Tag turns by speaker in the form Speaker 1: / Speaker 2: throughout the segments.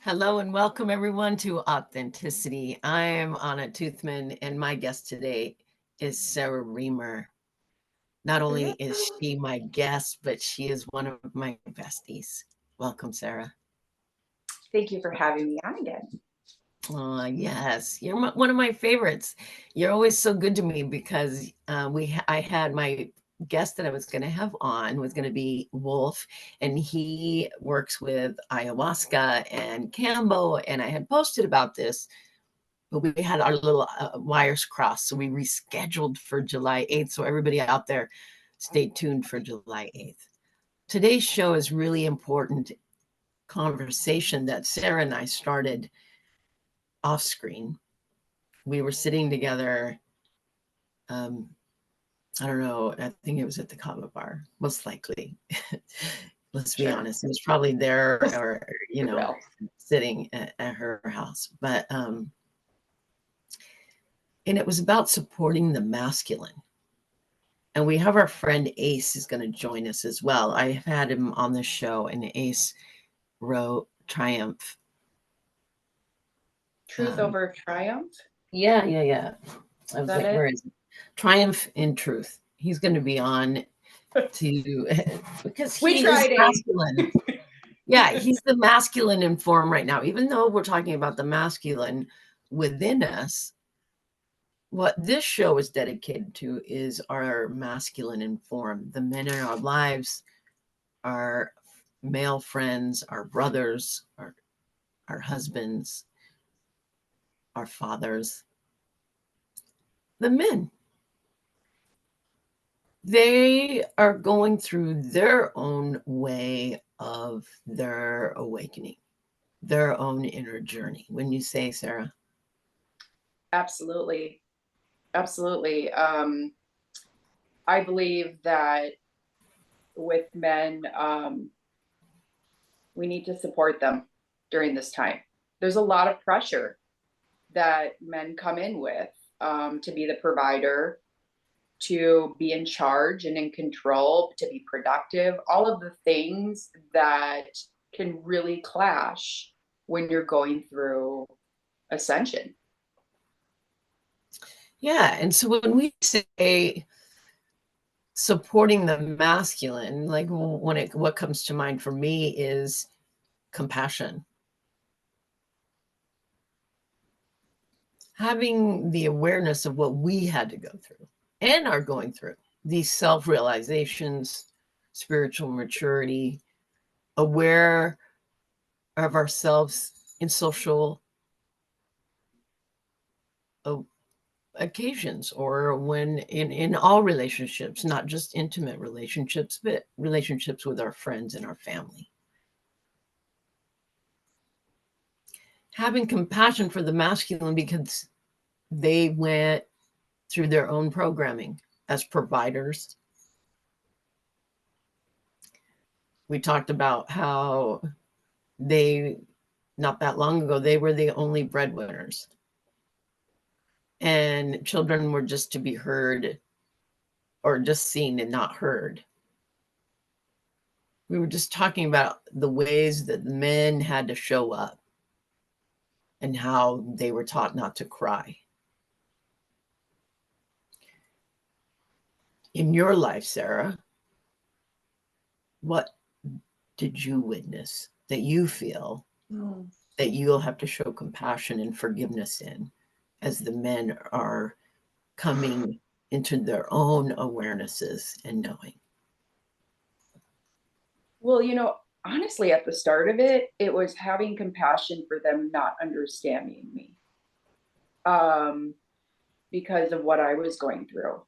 Speaker 1: Hello and welcome everyone to Authenticity. I am Anna Toothman and my guest today is Sarah Remer. Not only is she my guest, but she is one of my besties. Welcome, Sarah.
Speaker 2: Thank you for having me on again.
Speaker 1: Yes, you're one of my favorites. You're always so good to me because I had my guest that I was going to have on was going to be Wolf, and he works with ayahuasca and Cambo, and I had posted about this, but we had our little wires crossed, so we rescheduled for July 8th. So everybody out there, stay tuned for July 8th. Today's show is really important conversation that Sarah and I started off screen. We were sitting together. Um, I don't know. I think it was at the Kava bar, most likely. Let's be honest. It was probably there or, sitting at her house. But, and it was about supporting the masculine. And we have our friend Ace is going to join us as well. I have had him on the show, and Ace wrote Triumph.
Speaker 2: Truth over Triumph?
Speaker 1: Yeah. I was like, where is it? Triumph in Truth. He's going to be on to because he is masculine. Yeah, he's the masculine in form right now. Even though we're talking about the masculine within us, what this show is dedicated to is our masculine in form. The men in our lives, our male friends, our brothers, our husbands, our fathers, the men. They are going through their own way of their awakening, their own inner journey. When you say, Sarah?
Speaker 2: Absolutely. I believe that with men, we need to support them during this time. There's a lot of pressure that men come in with to be the provider, to be in charge and in control, to be productive, all of the things that can really clash when you're going through ascension.
Speaker 1: Yeah. And so when we say supporting the masculine, like what comes to mind for me is compassion. Having the awareness of what we had to go through and are going through, these self-realizations, spiritual maturity, aware of ourselves in social occasions, or when in all relationships, not just intimate relationships, but relationships with our friends and our family. Having compassion for the masculine because they went through their own programming as providers. We talked about how they, not that long ago, they were the only breadwinners. And children were just to be heard or just seen and not heard. We were just talking about the ways that men had to show up and how they were taught not to cry. In your life, Sarah, what did you witness that you feel that you'll have to show compassion and forgiveness in as the men are coming into their own awarenesses and knowing?
Speaker 2: Well, honestly, at the start of it, it was having compassion for them not understanding me because of what I was going through.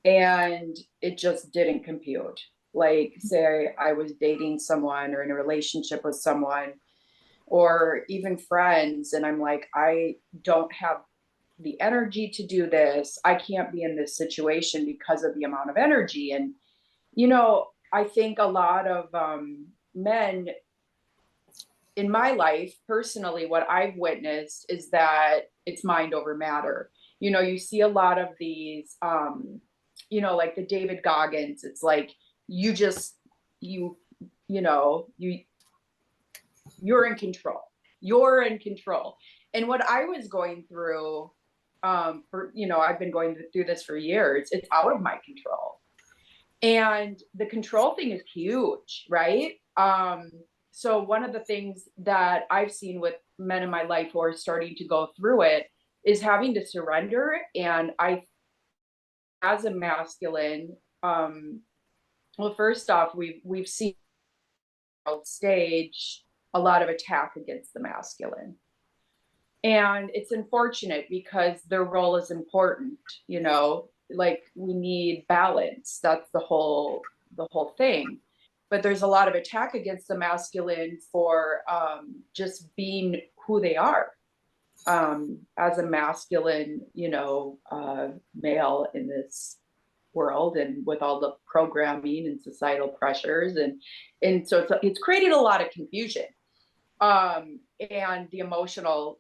Speaker 2: And it just didn't compute. Like, say I was dating someone or in a relationship with someone or even friends, and I'm like, I don't have the energy to do this. I can't be in this situation because of the amount of energy. And, I think a lot of men in my life, personally, what I've witnessed is that it's mind over matter. You see a lot of these, like the David Goggins. It's like you just, you You're in control. You're in control. And what I was going through, I've been going through this for years. It's out of my control. And the control thing is huge, right? So one of the things that I've seen with men in my life who are starting to go through it is having to surrender. And as a masculine, well, first off, we've seen on stage a lot of attack against the masculine. And it's unfortunate because their role is important, like we need balance. That's the whole thing. But there's a lot of attack against the masculine for just being who they are as a masculine, male in this world, and with all the programming and societal pressures, and so it's created a lot of confusion, and the emotional,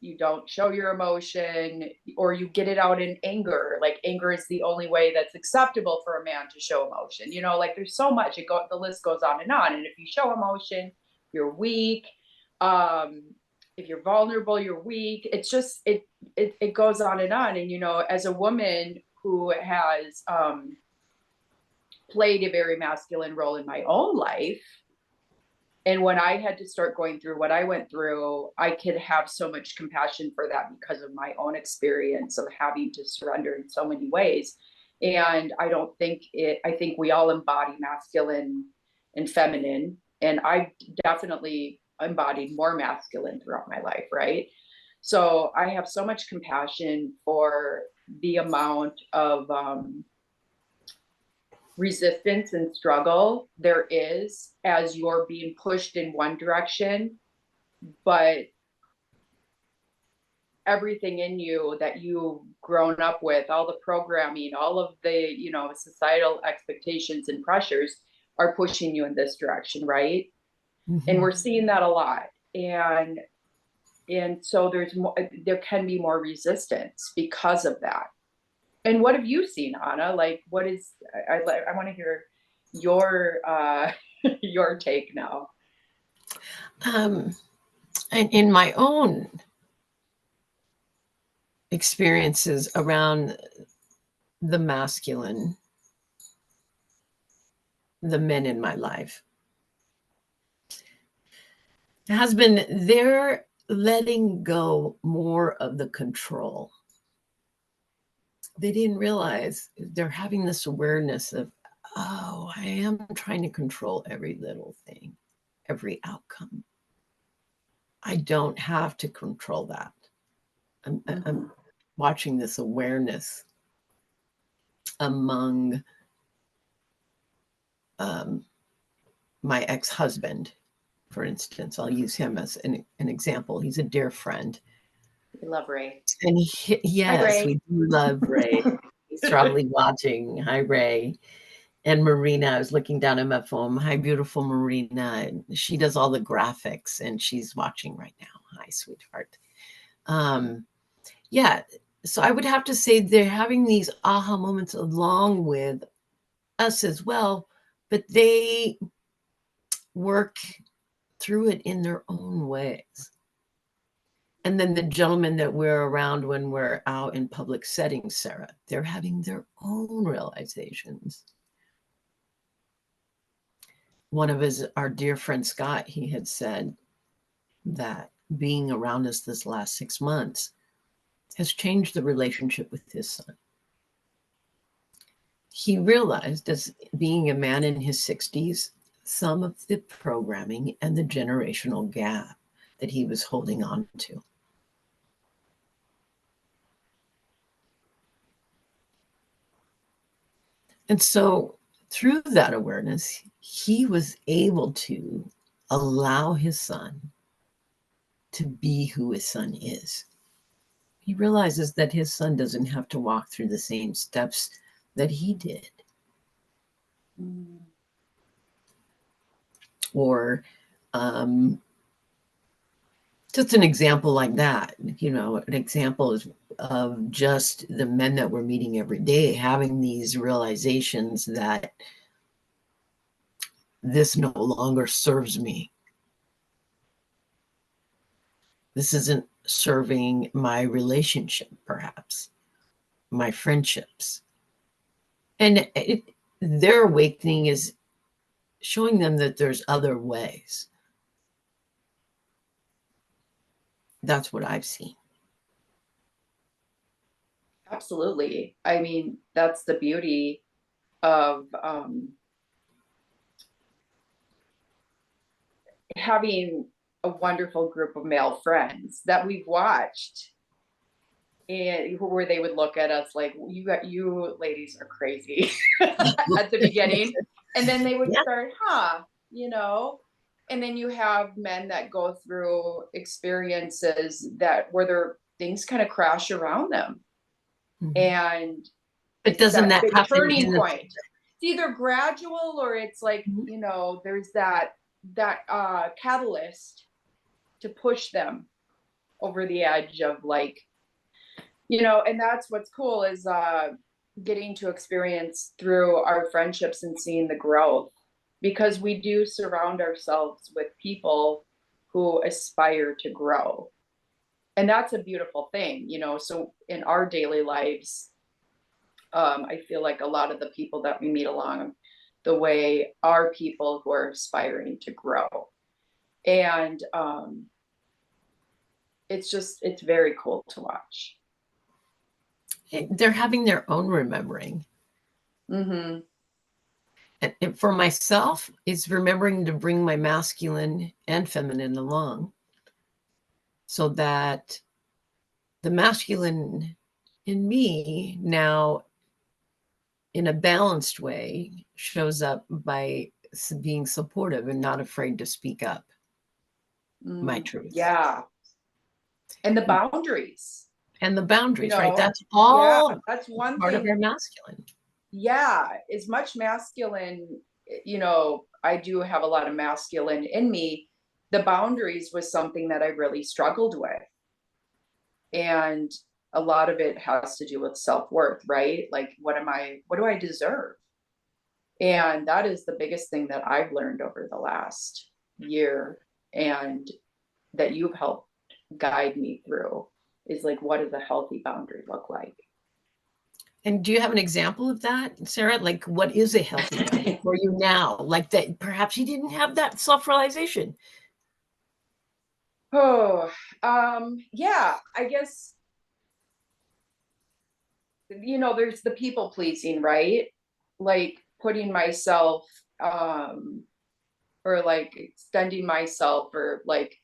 Speaker 2: you don't show your emotion, or you get it out in anger. Like anger is the only way that's acceptable for a man to show emotion. Like there's so much. The list goes on. And if you show emotion, you're weak. If you're vulnerable, you're weak. It's just it goes on. And as a woman who has played a very masculine role in my own life, and when I had to start going through what I went through, I could have so much compassion for that because of my own experience of having to surrender in so many ways. And I think we all embody masculine and feminine. And I definitely embodied more masculine throughout my life, right? So I have so much compassion for the amount of resistance and struggle there is as you're being pushed in one direction, but everything in you that you've grown up with, all the programming, all of the, societal expectations and pressures are pushing you in this direction, right? Mm-hmm. And we're seeing that a lot. And so there can be more resistance because of that. And what have you seen, Anna? Like, I want to hear your your take now.
Speaker 1: And in my own experiences around the masculine, the men in my life, has been they're letting go more of the control. They didn't realize they're having this awareness of, oh, I am trying to control every little thing, every outcome. I don't have to control that. I'm watching this awareness among my ex-husband, for instance. I'll use him as an example. He's a dear friend.
Speaker 2: We love Ray.
Speaker 1: And yes, Hi, Ray. We do love Ray. He's probably watching. Hi, Ray. And Marina, I was looking down at my phone. Hi, beautiful Marina. She does all the graphics, and she's watching right now. Hi, sweetheart. Yeah, so I would have to say they're having these aha moments along with us as well, but they work through it in their own ways. And then the gentlemen that we're around when we're out in public settings, Sarah, they're having their own realizations. One of our dear friend Scott, he had said that being around us this last 6 months has changed the relationship with his son. He realized, as being a man in his 60s, some of the programming and the generational gap that he was holding on to. And so through that awareness, he was able to allow his son to be who his son is. He realizes that his son doesn't have to walk through the same steps that he did. Or just an example like that, an example is of just the men that we're meeting every day having these realizations that this no longer serves me. This isn't serving my relationship, perhaps my friendships. And their awakening is showing them that there's other ways. That's what I've seen.
Speaker 2: Absolutely. I mean, that's the beauty of having a wonderful group of male friends that we've watched, and where they would look at us like, you ladies are crazy at the beginning, and then they would
Speaker 1: Yeah.
Speaker 2: start, you know. And then you have men that go through experiences that where their things kind of crash around them,
Speaker 1: Mhm.
Speaker 2: and
Speaker 1: But
Speaker 2: it's
Speaker 1: doesn't
Speaker 2: that
Speaker 1: that
Speaker 2: big
Speaker 1: happen
Speaker 2: turning
Speaker 1: in the
Speaker 2: point. It's either gradual or it's like,
Speaker 1: Mhm.
Speaker 2: you know, there's that catalyst to push them over the edge of, like, you know. And that's what's cool is getting to experience through our friendships and seeing the growth, because we do surround ourselves with people who aspire to grow, and that's a beautiful thing, you know. So in our daily lives, I feel like a lot of the people that we meet along the way are people who are aspiring to grow. And it's very cool to watch.
Speaker 1: they're having their own remembering.
Speaker 2: Mm-hmm.
Speaker 1: And for myself, it's remembering to bring my masculine and feminine along so that the masculine in me now, in a balanced way, shows up by being supportive and not afraid to speak up my truth.
Speaker 2: Yeah. And the boundaries,
Speaker 1: And the
Speaker 2: you
Speaker 1: boundaries, right?
Speaker 2: know.
Speaker 1: That's
Speaker 2: Yeah,
Speaker 1: all
Speaker 2: that's one
Speaker 1: part of
Speaker 2: thing.
Speaker 1: our masculine.
Speaker 2: Yeah, as much masculine, you know, I do have a lot of masculine in me. The boundaries was something that I really struggled with. And a lot of it has to do with self-worth, right? Like, what do I deserve? And that is the biggest thing that I've learned over the last year, and that you've helped guide me through, is like, what does a healthy boundary look like?
Speaker 1: And do you have an example of that, Sarah? Like, what is a healthy boundary for you now? Like that, perhaps you didn't have that self-realization.
Speaker 2: Oh, yeah, I guess, you know, there's the people pleasing, right? Like putting myself, or like extending myself, or like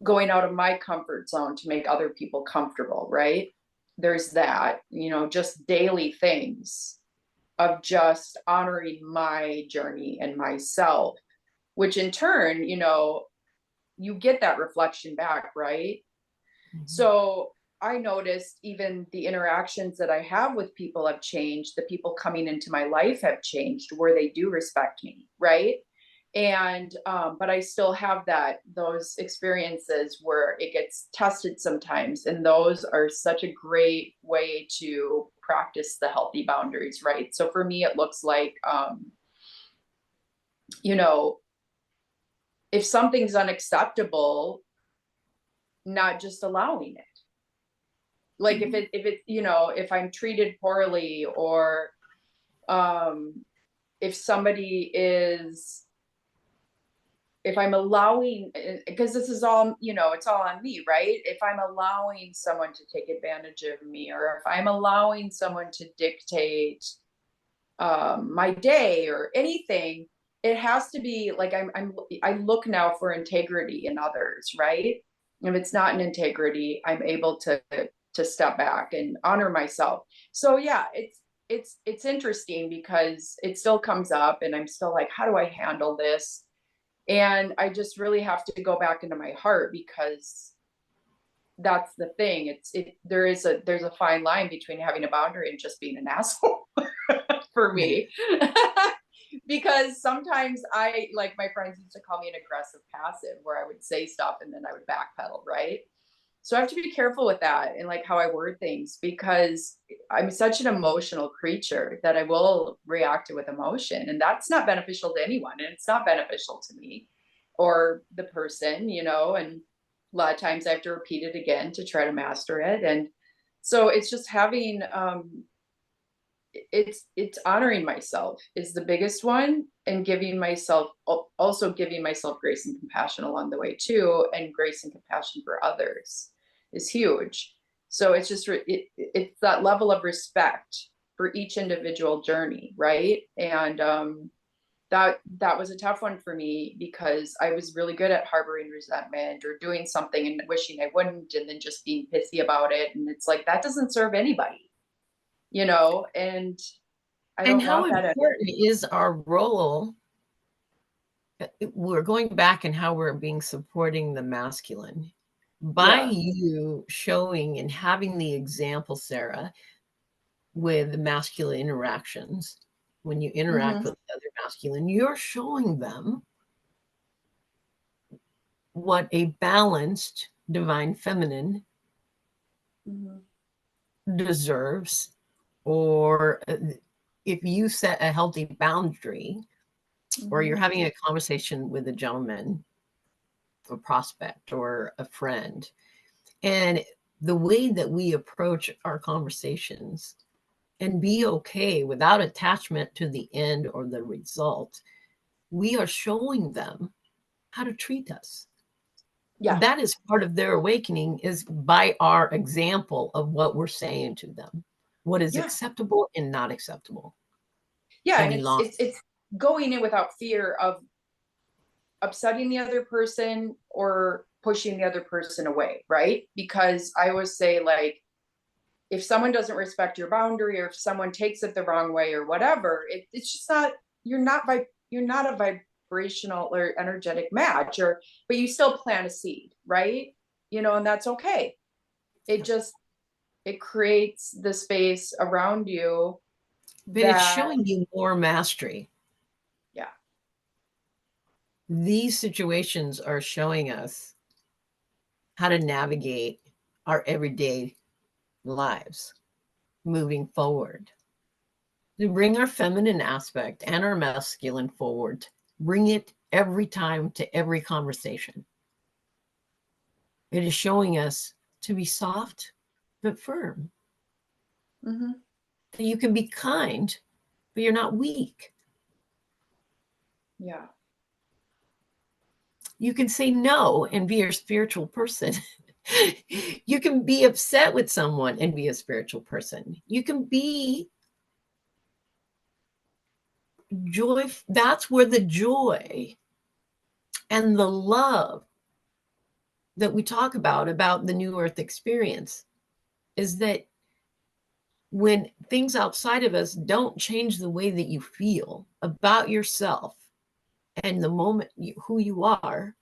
Speaker 2: going out of my comfort zone to make other people comfortable, right? There's that, you know, just daily things of just honoring my journey and myself, which in turn, you know, you get that reflection back, right?
Speaker 1: Mhm.
Speaker 2: So I noticed even the interactions that I have with people have changed. The people coming into my life have changed where they do respect me, right? And but I still have those experiences where it gets tested sometimes, and those are such a great way to practice the healthy boundaries, right? So for me, it looks like, you know, if something's unacceptable, not just allowing it. Like if it, you know, if I'm treated poorly, or um if somebody is, if I'm allowing, because this is all, you know, it's all on me, right? If I'm allowing someone to take advantage of me, or if I'm allowing someone to dictate my day or anything, it has to be like, I look now for integrity in others, right? If it's not an integrity, I'm able to step back and honor myself. So yeah, it's interesting because it still comes up, and I'm still like, how do I handle this? And I just really have to go back into my heart, because that's the thing. There's a fine line between having a boundary and just being an asshole for
Speaker 1: Right.
Speaker 2: me. Because sometimes I, like, my friends used to call me an aggressive passive, where I would say stuff and then I would backpedal, right? So I have to be careful with that, and like how I word things, because I'm such an emotional creature that I will react with emotion, and that's not beneficial to anyone, and it's not beneficial to me or the person, you know. And A lot of times I have to repeat it again to try to master it. And so it's just having, it's honoring myself is the biggest one, and giving myself, also giving myself grace and compassion along the way too, and grace and compassion for others is huge. So it's just it's that level of respect for each individual journey, right? And that was a tough one for me, because I was really good at harboring resentment or doing something and wishing I wouldn't, and then just being pissy about it, and it's like that doesn't serve anybody, and I
Speaker 1: And
Speaker 2: don't
Speaker 1: how
Speaker 2: want that.
Speaker 1: important is our role? We're going back and how we're being supporting the masculine by
Speaker 2: Yeah.
Speaker 1: you showing and having the example, Sarah, with masculine interactions. When you interact
Speaker 2: Mm-hmm.
Speaker 1: with the other masculine, you're showing them what a balanced divine feminine
Speaker 2: Mm-hmm.
Speaker 1: deserves, or if you set a healthy boundary, or
Speaker 2: Mm-hmm.
Speaker 1: you're having a conversation with a gentleman, a prospect, or a friend, and the way that we approach our conversations and be okay without attachment to the end or the result, we are showing them how to treat us.
Speaker 2: Yeah.
Speaker 1: That is part of their awakening, is by our example of what we're saying to them, what is
Speaker 2: Yeah.
Speaker 1: acceptable and not acceptable
Speaker 2: Yeah. And
Speaker 1: any
Speaker 2: it's
Speaker 1: longer.
Speaker 2: it's it's going in without fear of upsetting the other person or pushing the other person away, right? Because I always say, like, if someone doesn't respect your boundary, or if someone takes it the wrong way or whatever, it's just not, you're not a vibrational or energetic match, or but you still plant a seed, right? And that's okay. It just, it creates the space around you
Speaker 1: But it's
Speaker 2: that,
Speaker 1: showing you more mastery.
Speaker 2: yeah.
Speaker 1: These situations are showing us how to navigate our everyday lives moving forward, to bring our feminine aspect and our masculine forward, bring it every time to every conversation. It is showing us to be soft but firm,
Speaker 2: Mm-hmm.
Speaker 1: that you can be kind, but you're not weak.
Speaker 2: Yeah.
Speaker 1: You can say no and be a spiritual person. You can be upset with someone and be a spiritual person. You can be joy. That's where the joy and the love that we talk about the new earth experience, is that when things outside of us don't change the way that you feel about yourself and the moment who you are,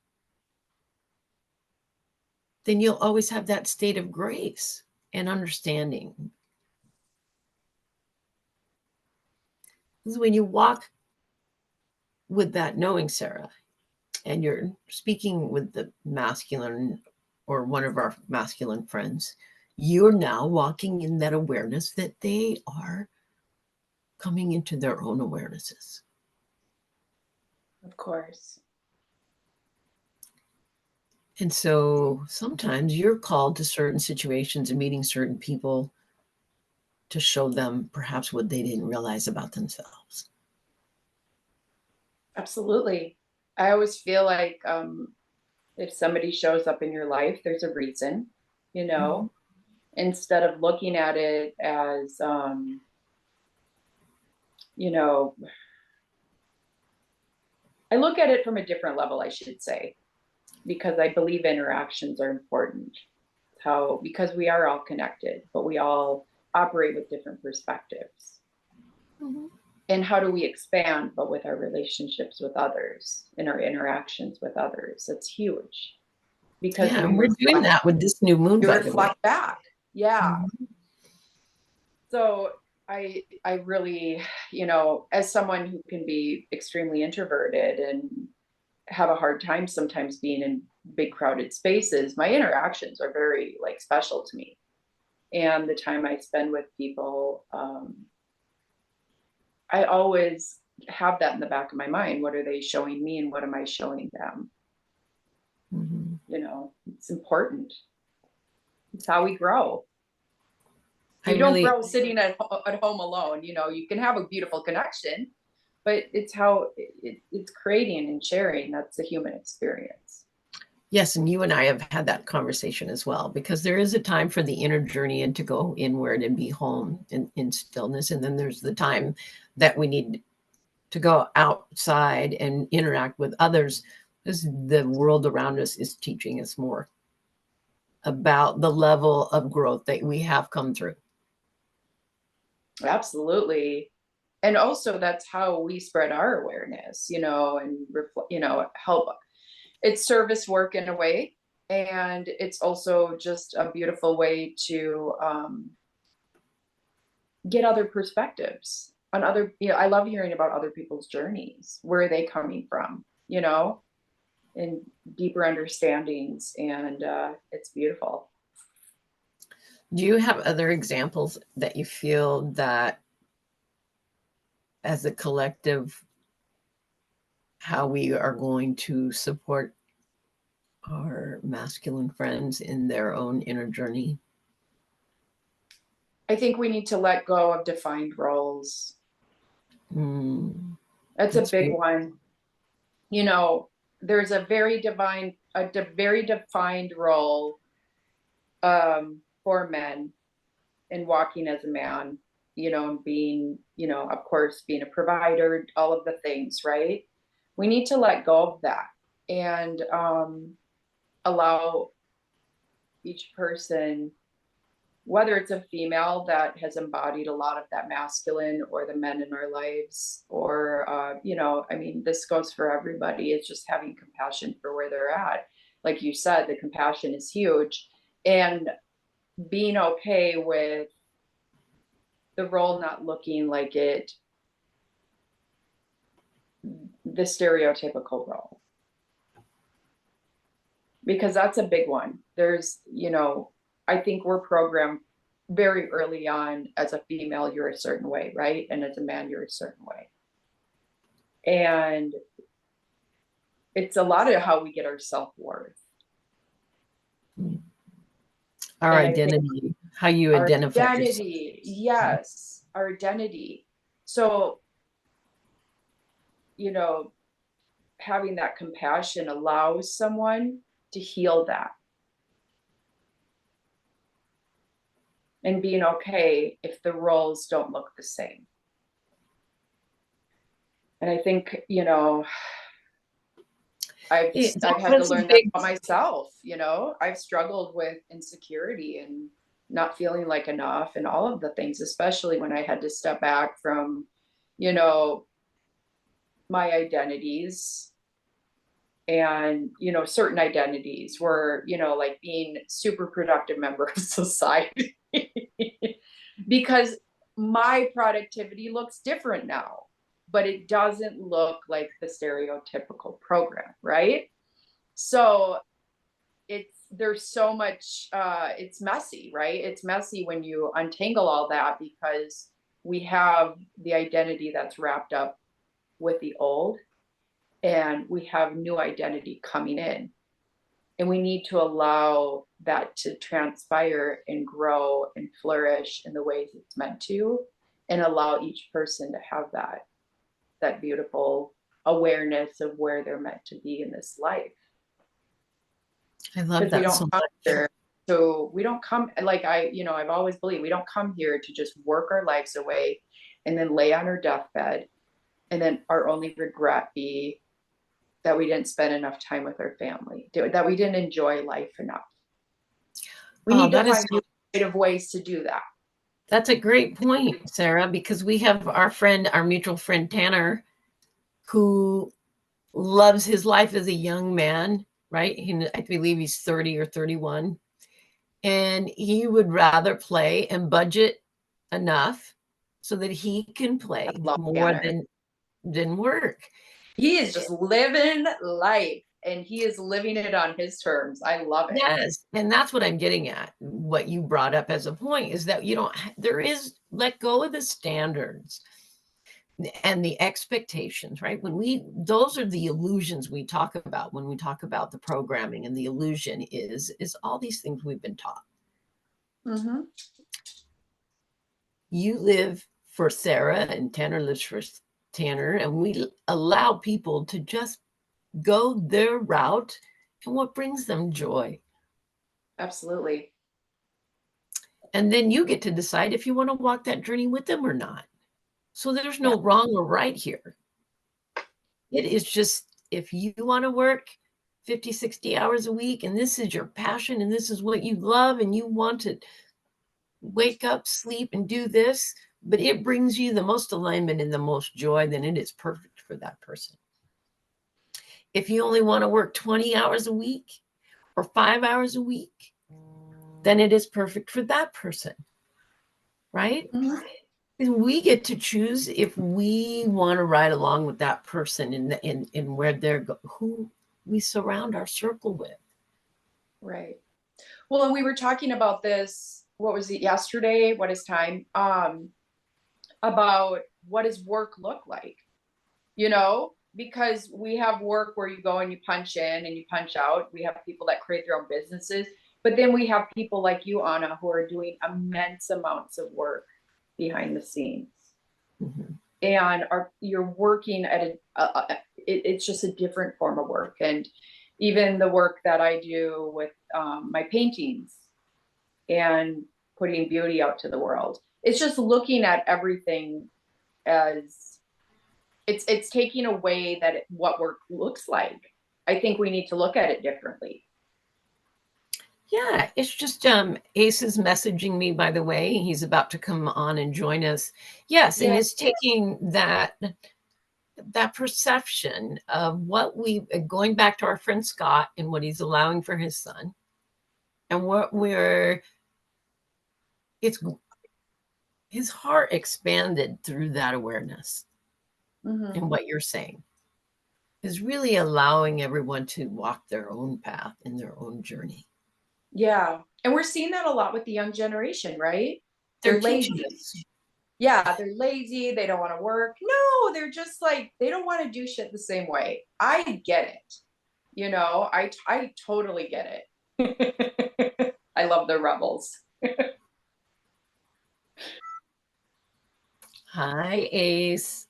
Speaker 1: then you'll always have that state of grace and understanding. This is when you walk with that knowing, Sarah, and you're speaking with the masculine or one of our masculine friends, you're now walking in that awareness that they are coming into their own awarenesses.
Speaker 2: Of course.
Speaker 1: And so sometimes you're called to certain situations and meeting certain people to show them perhaps what they didn't realize about themselves.
Speaker 2: Absolutely. I always feel like, if somebody shows up in your life, there's a reason, you
Speaker 1: Mhm.
Speaker 2: know, instead of looking at it as, you know, I look at it from a different level, I should say, because I believe interactions are important. Because we are all connected, but we all operate with different perspectives.
Speaker 1: Mhm.
Speaker 2: And how do we expand, but with our relationships with others, in our interactions with others? It's huge, because
Speaker 1: Yeah, and we're doing that with this new moon,
Speaker 2: we
Speaker 1: by the way.
Speaker 2: reflect back. Yeah.
Speaker 1: Mhm.
Speaker 2: So I really, as someone who can be extremely introverted and have a hard time sometimes being in big crowded spaces, my interactions are very, like, special to me. And the time I spend with people, I always have that in the back of my mind. What are they showing me, and what am I showing them?
Speaker 1: Mm-hmm.
Speaker 2: You know, it's important. It's how we grow.
Speaker 1: I
Speaker 2: You don't
Speaker 1: really,
Speaker 2: grow sitting at home alone. You know, you can have a beautiful connection, but it's how it's creating and sharing. That's the human experience.
Speaker 1: yes, and you and I have had that conversation as well, because there is a time for the inner journey and to go inward and be home in stillness. And then there's the time that we need to go outside and interact with others, because the world around us is teaching us more about the level of growth that we have come through.
Speaker 2: Absolutely. And also that's how we spread our awareness, you know, and you know, help. It's service work in a way, and it's also just a beautiful way to get other perspectives on other, you know, I love hearing about other people's journeys. Where are they coming from, you know, and deeper understandings, and it's beautiful.
Speaker 1: Do you have other examples that you feel that as a collective, how we are going to support our masculine friends in their own inner journey?
Speaker 2: I think we need to let go of defined roles.
Speaker 1: Mm,
Speaker 2: That's a
Speaker 1: that's
Speaker 2: big
Speaker 1: beautiful.
Speaker 2: one. You know, there's a very defined role for men in walking as a man, you know, and being, you know, of course, being a provider, all of the things, right? We need to let go of that and allow each person, whether it's a female that has embodied a lot of that masculine, or the men in our lives, or you know, I mean, this goes for everybody. It's just having compassion for where they're at. Like you said, the compassion is huge, and being okay with the role not looking like the stereotypical role, because that's a big one. There's, you know, I think we're programmed very early on, as a female you're a certain way, right, and as a man you're a certain way, and it's a lot of how we get our self-worth.
Speaker 1: Our
Speaker 2: And I think
Speaker 1: identity, how you
Speaker 2: our
Speaker 1: identify yourself.
Speaker 2: identity, yes, our identity. So, you know, having that compassion allows someone to heal that, and being okay if the roles don't look the same. And I think, you know, I've had to
Speaker 1: That's a
Speaker 2: learn that
Speaker 1: big,
Speaker 2: about myself. You know, I've struggled with insecurity and not feeling like enough, and all of the things, especially when I had to step back from, you know, my identities, and, you know, certain identities were, you know, like being super productive member of society, because my productivity looks different now, but it doesn't look like the stereotypical program, right? So there's so much, it's messy, right? It's messy when you untangle all that, because we have the identity that's wrapped up with the old, and we have new identity coming in, and we need to allow that to transpire and grow and flourish in the ways it's meant to, and allow each person to have that beautiful awareness of where they're meant to be in this life.
Speaker 1: I love
Speaker 2: Because we
Speaker 1: that
Speaker 2: don't
Speaker 1: so
Speaker 2: come
Speaker 1: much.
Speaker 2: here, so we don't come, like, you know, I've always believed we don't come here to just work our lives away and then lay on our deathbed, and then our only regret be that we didn't spend enough time with our family, that we didn't enjoy life enough. We
Speaker 1: Oh,
Speaker 2: need to
Speaker 1: that is,
Speaker 2: find creative ways to do that.
Speaker 1: that's a great point, Sarah, because we have our friend, our mutual friend Tanner, who loves his life as a young man, right? I believe he's 30 or 31. And he would rather play and budget enough so that he can
Speaker 2: I
Speaker 1: play
Speaker 2: love
Speaker 1: more
Speaker 2: Tanner.
Speaker 1: than work.
Speaker 2: He is just living life, and he is living it on his terms. I love it.
Speaker 1: Yes, and that's what I'm getting at. What you brought up as a point is that you don't, there is, let go of the standards. and the expectations, right? Those are the illusions we talk about when we talk about the programming, and the illusion is all these things we've been taught.
Speaker 2: Mm-hmm.
Speaker 1: You live for Sarah and Tanner lives for Tanner, and we allow people to just go their route and what brings them joy.
Speaker 2: Absolutely.
Speaker 1: And then you get to decide if you want to walk that journey with them or not. So there's
Speaker 2: Yeah.
Speaker 1: no wrong or right here. It is just, if you want to work 50, 60 hours a week, and this is your passion, and this is what you love, and you want to wake up, sleep, and do this, but it brings you the most alignment and the most joy, then it is perfect for that person. If you only want to work 20 hours a week or 5 hours a week, then it is perfect for that person, right?
Speaker 2: Mm-hmm.
Speaker 1: We get to choose if we want to ride along with that person in where they're who we surround our circle with.
Speaker 2: Right. Well, and we were talking about this, what was it, yesterday? What is time? About what does work look like? You know, because we have work where you go and you punch in and you punch out. We have people that create their own businesses, but then we have people like you, Anna, who are doing immense amounts of work behind the scenes.
Speaker 1: Mm-hmm.
Speaker 2: And you're working at it's just a different form of work. And even the work that I do with my paintings and putting beauty out to the world, it's just looking at everything as it's taking away what work looks like. I think we need to look at it differently.
Speaker 1: Yeah, it's just Ace is messaging me, by the way. He's about to come on and join us. Yes, and
Speaker 2: Yeah.
Speaker 1: it's taking that perception of what we, going back to our friend Scott and what he's allowing for his son, and what it's his heart expanded through that awareness.
Speaker 2: Mm-hmm.
Speaker 1: And what you're saying is really allowing everyone to walk their own path in their own journey.
Speaker 2: Yeah. And we're seeing that a lot with the young generation, right?
Speaker 1: They're
Speaker 2: They're
Speaker 1: teaching
Speaker 2: lazy.
Speaker 1: us.
Speaker 2: Yeah, they're lazy. They don't want to work. No, they're just like, they don't want to do shit the same way. I get it. You know, I totally get it. I love the rebels.
Speaker 1: Hi, Ace.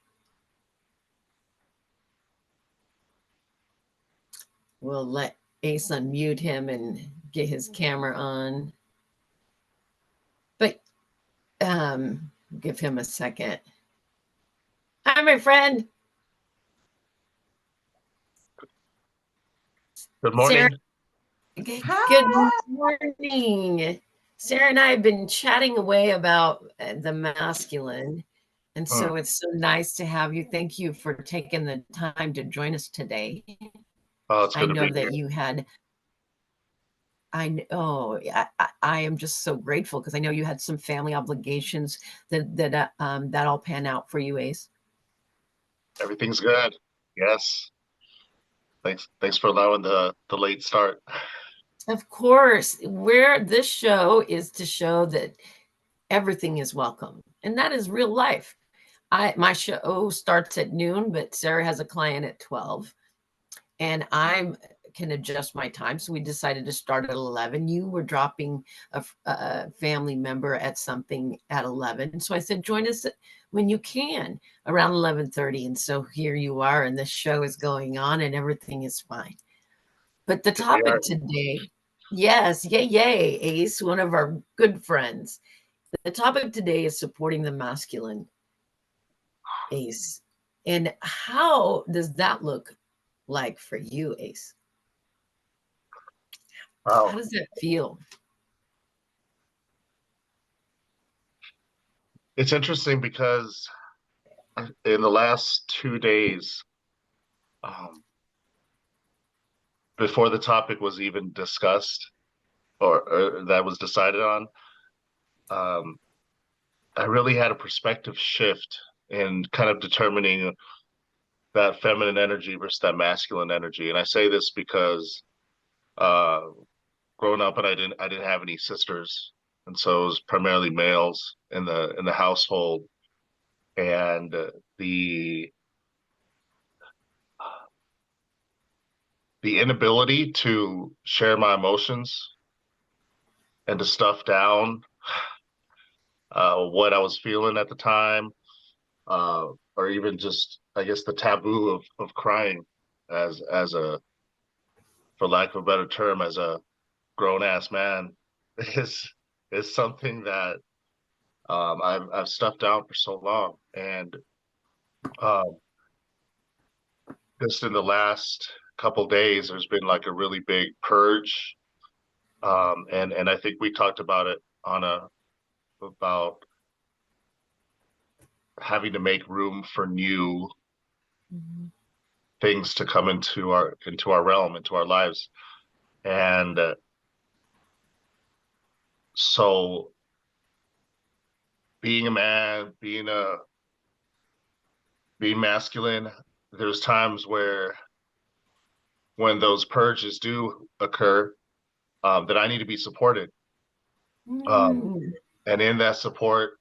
Speaker 1: We'll let Ace unmute him and get his camera on. But give him a second. Hi, my friend.
Speaker 3: Good
Speaker 1: Sarah.
Speaker 3: morning.
Speaker 1: Good morning. Sarah and I have been chatting away about the masculine. And so it's so nice to have you. Thank you for taking the time to join us today.
Speaker 3: Oh, it's
Speaker 1: I
Speaker 3: good to
Speaker 1: know
Speaker 3: be
Speaker 1: that
Speaker 3: here.
Speaker 1: you had, I am just so grateful because I know you had some family obligations that all pan out for you, Ace.
Speaker 3: Everything's good. Yes. Thanks for allowing the late start.
Speaker 1: Of course, where this show is to show that everything is welcome, and that is real life. My show starts at noon, but Sarah has a client at 12, and I can adjust my time. So we decided to start at 11. You were dropping a family member at something at 11. So I said, join us when you can around 11:30. And so here you are, and the show is going on and everything is fine. But the topic today, yes, yay, Ace, one of our good friends. The topic today is supporting the masculine, Ace. And how does that look like for you, Ace? How
Speaker 3: Wow.
Speaker 1: does that feel?
Speaker 3: It's interesting because in the last 2 days, um, before the topic was even discussed or that was decided on, um, I really had a perspective shift in kind of determining that feminine energy versus that masculine energy. And I say this because uh, growing up, and I didn't have any sisters, and so it was primarily males in the household. And the inability to share my emotions and to stuff down what I was feeling at the time, or even just, I guess, the taboo of crying as a, for lack of a better term, as a grown ass man is is something that I've stuffed down for so long. And um, just in the last couple days, there's been like a really big purge, and I think we talked about it on a about having to make room for new things to come into our realm, into our lives. And so being a man, being masculine, there's times where when those purges do occur, that I need to be supported. And in that support,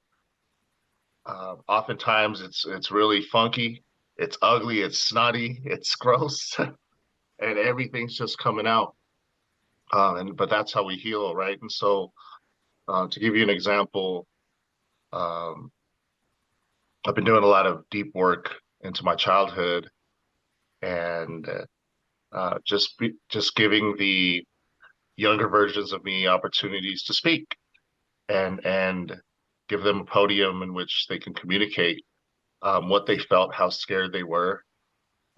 Speaker 3: oftentimes it's really funky, it's ugly, it's snotty, it's gross, and everything's just coming out. But that's how we heal, right? And so, to give you an example, um, I've been doing a lot of deep work into my childhood, and just giving the younger versions of me opportunities to speak and give them a podium in which they can communicate what they felt, how scared they were.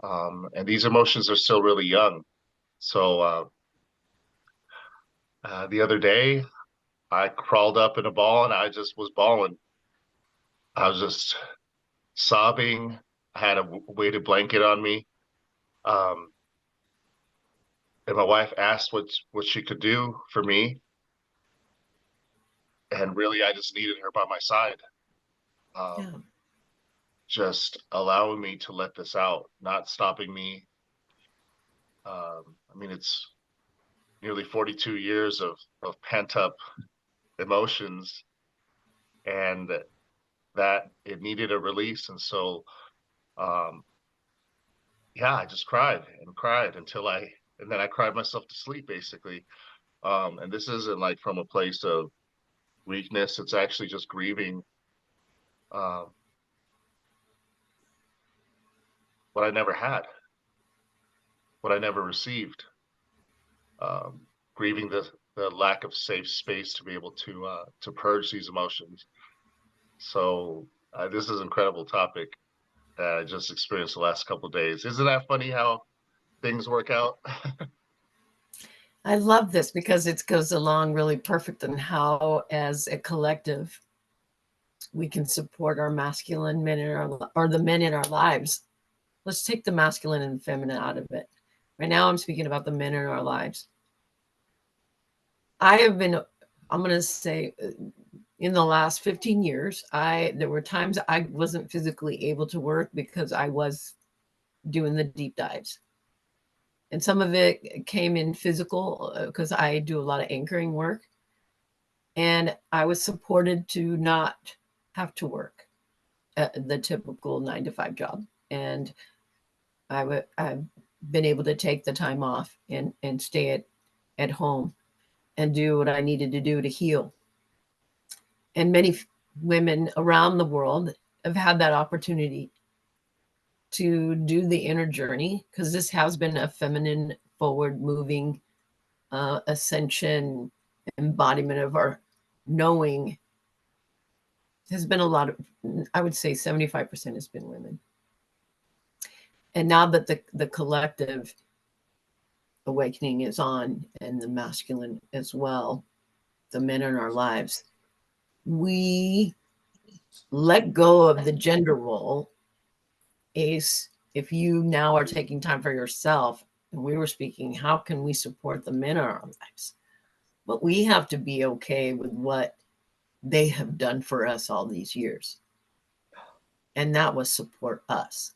Speaker 3: And these emotions are still really young. So the other day, I crawled up in a ball and I just was bawling. I was just sobbing. I had a weighted blanket on me. Um, and my wife asked what she could do for me. And really, I just needed her by my side. Um, just allowing me to let this out, not stopping me. I mean, it's nearly 42 years of pent up emotions, and that it needed a release. And so, um, yeah, I just cried and cried and then I cried myself to sleep, basically. And this isn't like from a place of weakness. It's actually just grieving um, what I never had, what I never received, um, grieving the lack of safe space to be able to purge these emotions. So this is an incredible topic that I just experienced the last couple of days. Isn't that funny how things work out?
Speaker 1: I love this because it goes along really perfect in how, as a collective, we can support our masculine men in our, or the men in our lives. Let's take the masculine and feminine out of it. Right now, I'm speaking about the men in our lives. I'm going to say, in the last 15 years, there were times I wasn't physically able to work because I was doing the deep dives. And some of it came in physical because I do a lot of anchoring work. And I was supported to not have to work the typical 9 to 5 job. And I've been able to take the time off and stay at home and do what I needed to do to heal. And many women around the world have had that opportunity to do the inner journey, because this has been a feminine, forward moving ascension, embodiment of our knowing. Has been a lot of, I would say 75% has been women. And now that the collective awakening is on, and the masculine as well, the men in our lives, we let go of the gender role. Ace, if you now are taking time for yourself, and we were speaking, how can we support the men in our lives? But we have to be okay with what they have done for us all these years. And that was support us.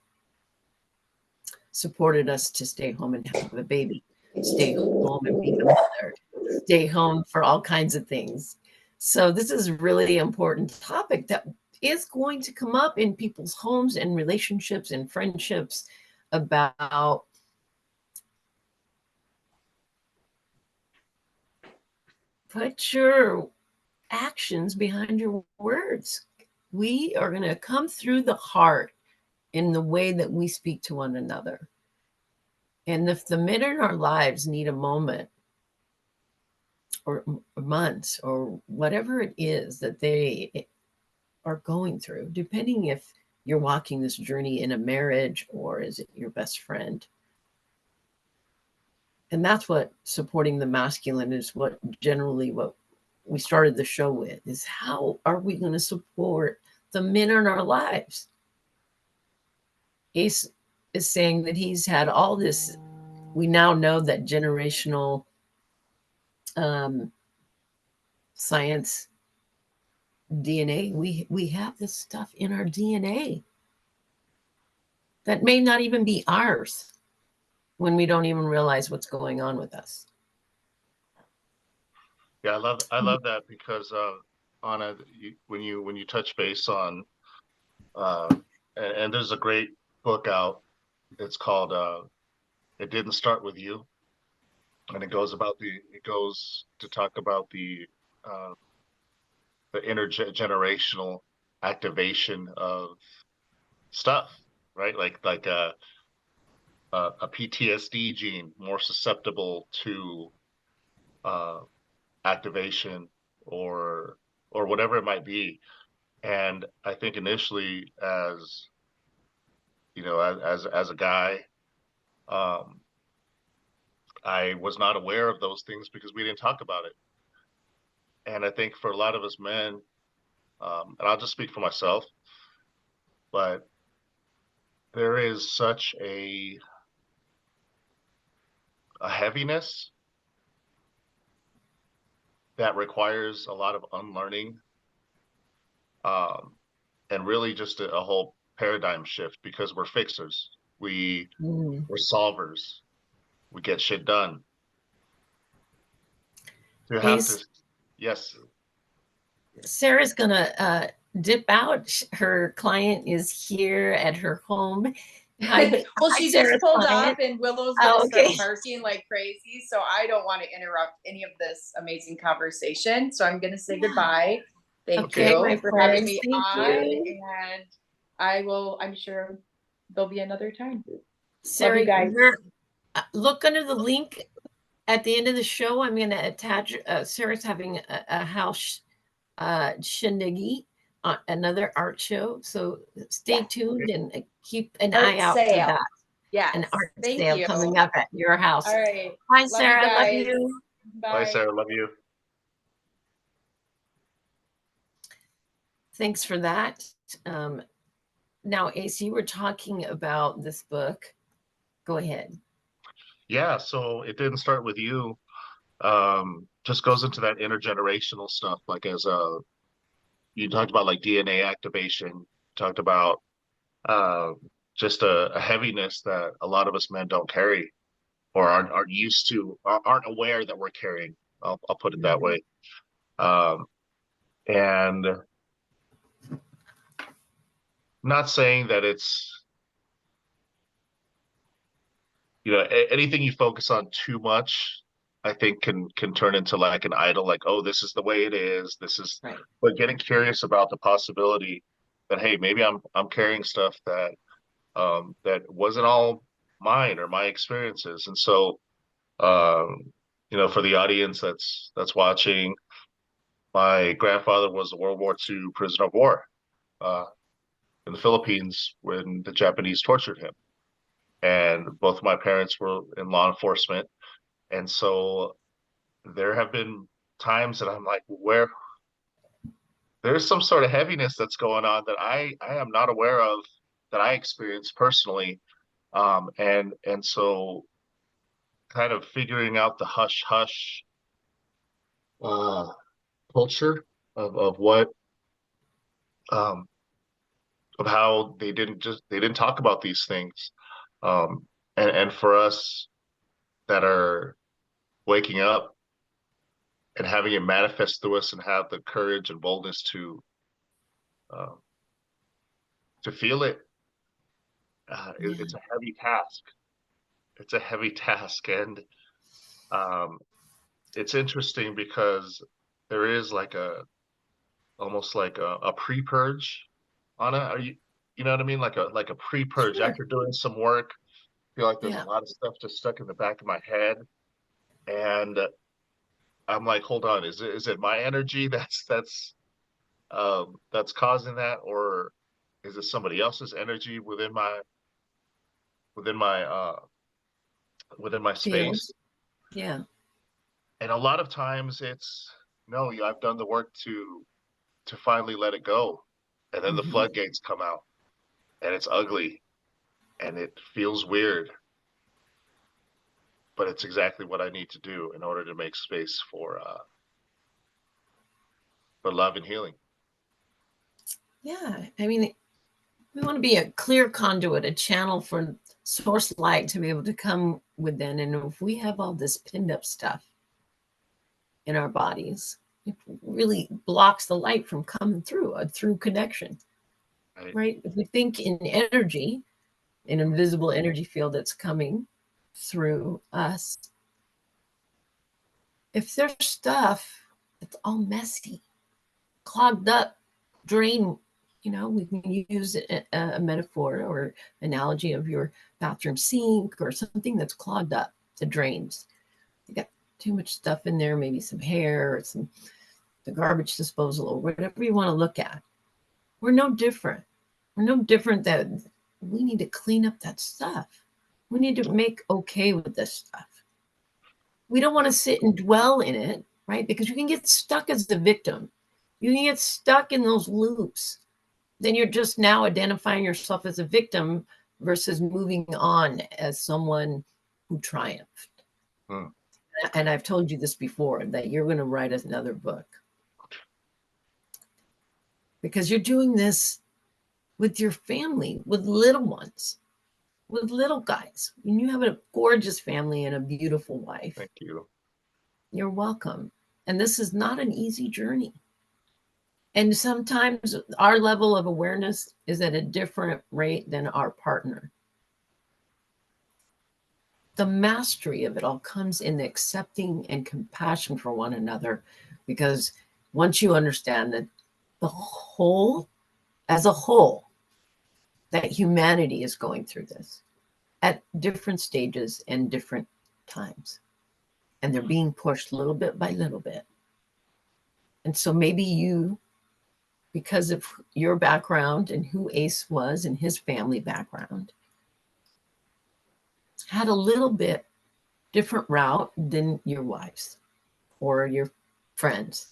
Speaker 1: Supported us to stay home and have a baby, stay home and be the mother, stay home for all kinds of things. So this is a really important topic that is going to come up in people's homes and relationships and friendships about put your actions behind your words. We are going to come through the heart in the way that we speak to one another. And if the men in our lives need a moment or months or whatever it is that they are going through, depending if you're walking this journey in a marriage or is it your best friend. And that's what supporting the masculine is, what generally what we started the show with, is how are we going to support the men in our lives? Ace is saying that he's had all this. We now know that generational science DNA, we have this stuff in our DNA that may not even be ours when we don't even realize what's going on with us.
Speaker 3: Yeah, I love that because Anna, when you touch base on and there's a great book out. It's called "It Didn't Start with You," and it goes to talk about uh, the intergenerational activation of stuff, right? Like a PTSD gene more susceptible to uh, activation or whatever it might be. And I think initially, as you know, as a guy, um, I was not aware of those things because we didn't talk about it. And I think for a lot of us men, and I'll just speak for myself, but there is such a heaviness that requires a lot of unlearning, um, and really just a whole paradigm shift because we're fixers. We're solvers. We get shit done. You have to,
Speaker 1: Ace,
Speaker 3: yes.
Speaker 1: Sarah's gonna dip out. Her client is here at her home. Hi,
Speaker 2: Well,
Speaker 1: hi
Speaker 2: she just
Speaker 1: Sarah's
Speaker 2: pulled
Speaker 1: client.
Speaker 2: up and Willow's
Speaker 1: Oh,
Speaker 2: gonna start
Speaker 1: okay.
Speaker 2: barking like crazy. So I don't want to interrupt any of this amazing conversation. So I'm gonna say goodbye. Thank
Speaker 1: Okay,
Speaker 2: you
Speaker 1: my
Speaker 2: for having
Speaker 1: friends.
Speaker 2: me
Speaker 1: Thank
Speaker 2: on.
Speaker 1: you.
Speaker 2: And I'm sure there'll be another time. Love
Speaker 1: Sarah,
Speaker 2: you guys.
Speaker 1: look under the link at the end of the show. I'm going to attach Sarah's having a house shindig, another art show. So stay tuned and keep an
Speaker 2: Art
Speaker 1: eye out for
Speaker 2: sale.
Speaker 1: that. An
Speaker 2: Yes.
Speaker 1: art
Speaker 2: Thank
Speaker 1: sale
Speaker 2: you.
Speaker 1: coming up at your house.
Speaker 2: All right.
Speaker 1: Hi,
Speaker 2: Love you
Speaker 1: Sarah. Love
Speaker 2: guys.
Speaker 1: you.
Speaker 3: Bye,
Speaker 2: Bye.
Speaker 3: Sarah. Love you.
Speaker 1: Thanks for that. Now, AC, you were talking about this book. Go ahead.
Speaker 3: Yeah, so it didn't start with you. Just goes into that intergenerational stuff, like as you talked about like DNA activation, talked about uh, just a heaviness that a lot of us men don't carry or aren't used to, aren't aware that we're carrying. I'll put it that way. Um, and not saying that it's, anything you focus on too much, I think can turn into like an idol, like, oh, this is the way it is. This is,
Speaker 1: Right.
Speaker 3: but getting curious about the possibility that, hey, maybe I'm carrying stuff that wasn't all mine or my experiences. And so, for the audience that's watching, my grandfather was a World War II prisoner of war uh, in the Philippines when the Japanese tortured him. And both of my parents were in law enforcement. And so there have been times that I'm like, where there's some sort of heaviness that's going on that I am not aware of, that I experienced personally. And so kind of figuring out the hush hush uh, culture of what um, of how they didn't talk about these things, um, and for us that are waking up and having it manifest through us and have the courage and boldness to to feel it, it's a heavy task. It's a heavy task, and um, it's interesting because there is like almost like a pre-purge on it. You know what I mean? Like a pre-purge
Speaker 1: Sure.
Speaker 3: after doing some work. I feel like there's a
Speaker 1: Yeah.
Speaker 3: lot of stuff just stuck in the back of my head, and I'm like, hold on, is it my energy that's causing that, or is it somebody else's energy within my uh within my space?
Speaker 1: Feels. Yeah.
Speaker 3: And a lot of times it's no, I've done the work to finally let it go, and then the
Speaker 1: Hmm.
Speaker 3: floodgates come out, and it's ugly, and it feels weird, but it's exactly what I need to do in order to make space for love and healing.
Speaker 1: Yeah. I mean, we want to be a clear conduit, a channel for source light to be able to come within. And if we have all this pinned up stuff in our bodies, it really blocks the light from coming through a through connection,
Speaker 3: Right?
Speaker 1: right? If we think in energy, an invisible energy field that's coming through us, if there's stuff that's all messy, clogged up, drain, we can use a metaphor or analogy of your bathroom sink or something that's clogged up, the drains. You got too much stuff in there, maybe some hair or the garbage disposal or whatever you want to look at. We're no different. We're no different that we need to clean up that stuff. We need to make okay with this stuff. We don't want to sit and dwell in it, right? Because you can get stuck as the victim. You can get stuck in those loops. Then you're just now identifying yourself as a victim versus moving on as someone who triumphed.
Speaker 3: Hmm.
Speaker 1: And I've told you this before, that you're going to write another book because you're doing this with your family, with little ones, with little guys. And you have a gorgeous family and a beautiful wife.
Speaker 3: Thank you.
Speaker 1: You're welcome. And this is not an easy journey. And sometimes our level of awareness is at a different rate than our partner. The mastery of it all comes in the accepting and compassion for one another, because once you understand that the whole, as a whole, that humanity is going through this at different stages and different times, and they're being pushed little bit by little bit. And so maybe you, because of your background and who Ace was and his family background, had a little bit different route than your wives or your friends.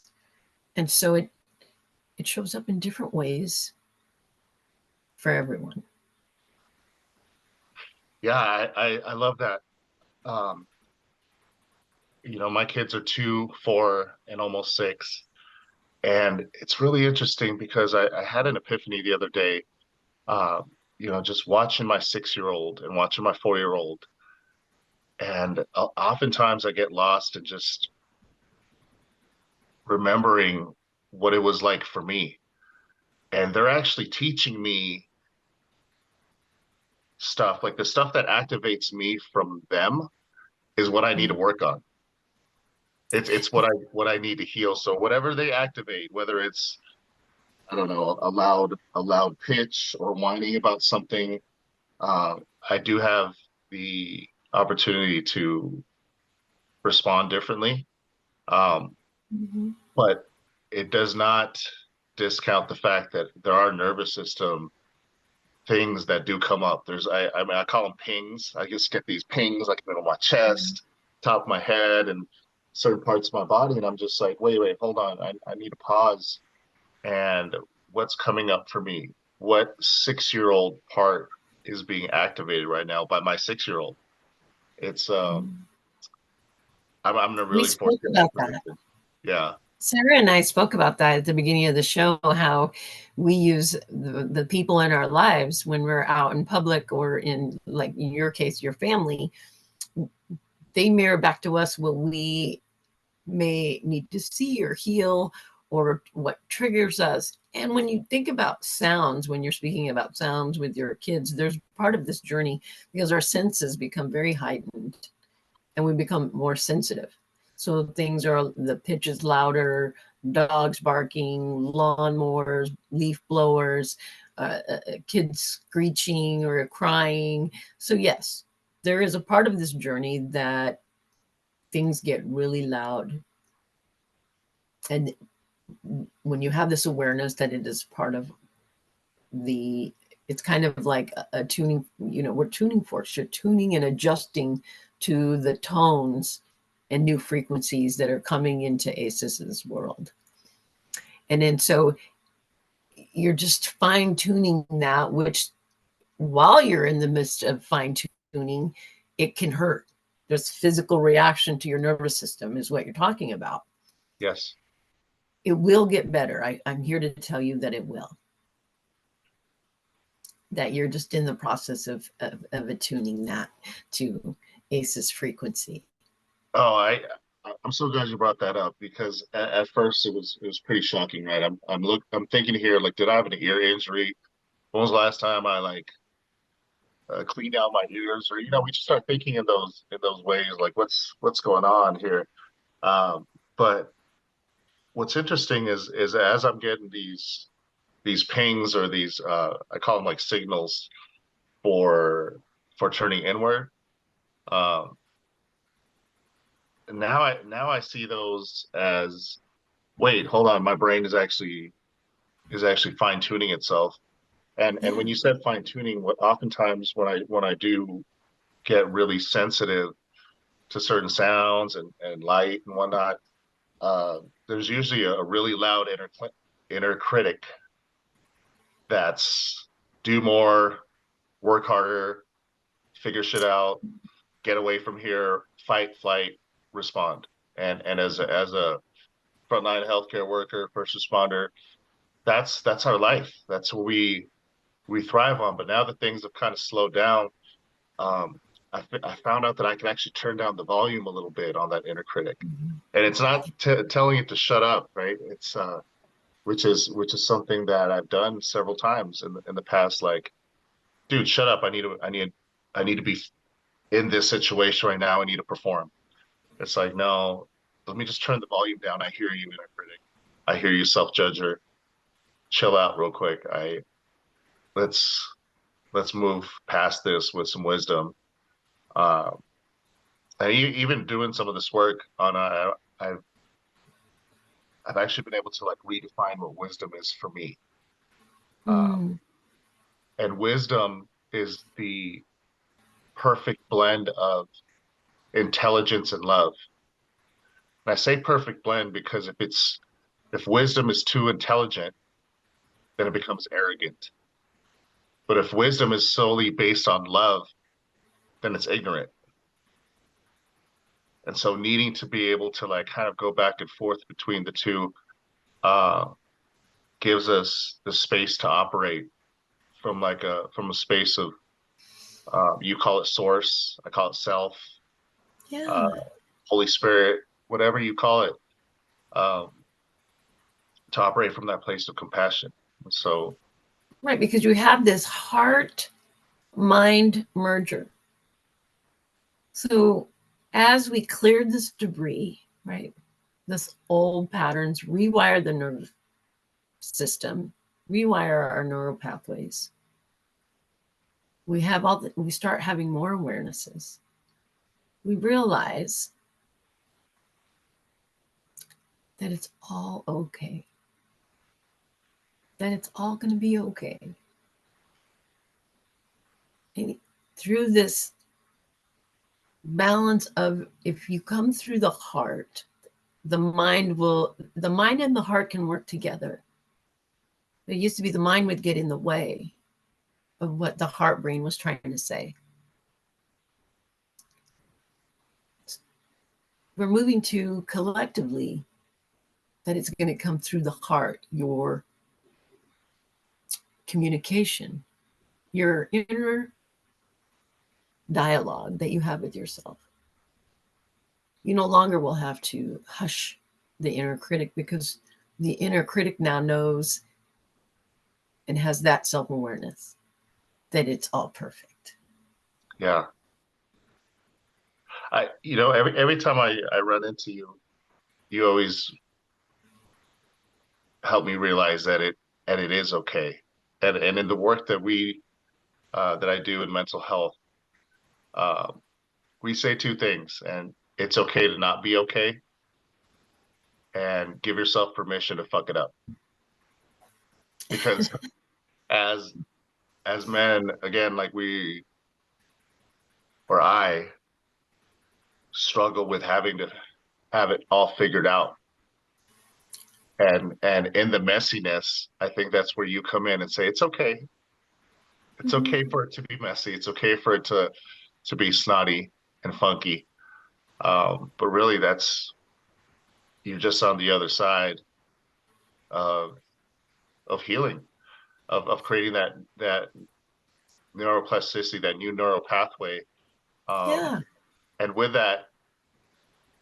Speaker 1: And so it shows up in different ways for everyone.
Speaker 3: Yeah, I love that. Um, my kids are 2, 4, and almost 6. And it's really interesting because I had an epiphany the other day, just watching my 6-year-old and watching my 4-year-old. And oftentimes I get lost in just remembering what it was like for me. And they're actually teaching me stuff, like the stuff that activates me from them is what I need to work on. It's what I need to heal. So whatever they activate, whether it's, I don't know, a loud pitch or whining about something, uh, I do have the opportunity to respond differently. Um,
Speaker 1: Mm-hmm.
Speaker 3: but it does not discount the fact that there are nervous system things that do come up. I mean, I call them pings. I just get these pings like middle of my chest, top of my head, and certain parts of my body, and I'm just like, wait, hold on, I need to pause. And what's coming up for me? What 6-year-old part is being activated right now by my 6-year-old? It's I'm in a
Speaker 1: We
Speaker 3: really
Speaker 1: spoke
Speaker 3: fortunate
Speaker 1: about that.
Speaker 3: position. Yeah.
Speaker 1: Sarah and I spoke about that at the beginning of the show, how we use the people in our lives when we're out in public or in, like in your case, your family, they mirror back to us what we may need to see or heal or what triggers us. And when you think about sounds, when you're speaking about sounds with your kids, there's part of this journey because our senses become very heightened and we become more sensitive. So things are, the pitch is louder, dogs barking, lawnmowers, leaf blowers, kids screeching or crying. So yes, there is a part of this journey that things get really loud. And when you have this awareness that it is part of the, it's kind of like a tuning, we're tuning forks. You're tuning and adjusting to the tones and new frequencies that are coming into ACES's world. And then so you're just fine tuning that, which while you're in the midst of fine tuning, it can hurt. There's physical reaction to your nervous system is what you're talking about.
Speaker 3: Yes.
Speaker 1: It will get better. I'm here to tell you that it will. That you're just in the process of attuning that to ACE's frequency.
Speaker 3: Oh, I'm so glad you brought that up because at first it was pretty shocking, right? I'm thinking here, like, did I have an ear injury? When was the last time I like cleaned out my ears? Or we just start thinking in those ways, like what's going on here? But what's interesting is as I'm getting these pings or these I call them like signals for turning inward. Um, now I see those as, wait, hold on, my brain is actually fine tuning itself. And when you said fine tuning, what oftentimes when I do get really sensitive to certain sounds and light and whatnot, there's usually a really loud inner critic that's do more, work harder, figure shit out, get away from here, fight, flight, respond. And as a frontline healthcare worker, first responder, that's our life. That's what we thrive on. But now that things have kind of slowed down, um, I found out that I can actually turn down the volume a little bit on that inner critic, and it's not telling it to shut up, right? It's which is something that I've done several times in the past. Like, dude, shut up! I need to be in this situation right now. I need to perform. It's like, no, let me just turn the volume down. I hear you, inner critic. I hear you, self-judger. Chill out real quick. Let's let's move past this with some wisdom. Uh, and even doing some of this work on, I've actually been able to like redefine what wisdom is for me. Um, and wisdom is the perfect blend of intelligence and love. And I say perfect blend because if wisdom is too intelligent, then it becomes arrogant. But if wisdom is solely based on love, then it's ignorant. And so needing to be able to like kind of go back and forth between the two uh, gives us the space to operate from a space of you call it source, I call it self,
Speaker 1: Yeah.
Speaker 3: Holy Spirit, whatever you call it, um, to operate from that place of compassion. So
Speaker 1: Right, because you have this heart mind merger. So as we cleared this debris, right, this old patterns, rewire the nerve system, rewire our neural pathways, we start having more awarenesses. We realize that it's all okay, that it's all going to be okay. And through this balance of, if you come through the heart, the mind and the heart can work together. It used to be the mind would get in the way of what the heart brain was trying to say. We're moving to collectively that it's going to come through the heart, your communication, your inner dialogue that you have with yourself. You no longer will have to hush the inner critic because the inner critic now knows and has that self-awareness that it's all perfect.
Speaker 3: Yeah. Every time I run into you, you always help me realize that it is okay. And in the work that I do in mental health, uh, we say two things, and it's okay to not be okay, and give yourself permission to fuck it up. Because as as men, again, like we or I struggle with having to have it all figured out. And in the messiness, I think that's where you come in and say, it's okay. It's
Speaker 1: Mhm.
Speaker 3: okay for it to be messy. It's okay for it to be snotty and funky. But really that's you're just on the other side of of healing, of creating that neuroplasticity, that new neural pathway. Um,
Speaker 1: Yeah.
Speaker 3: and with that,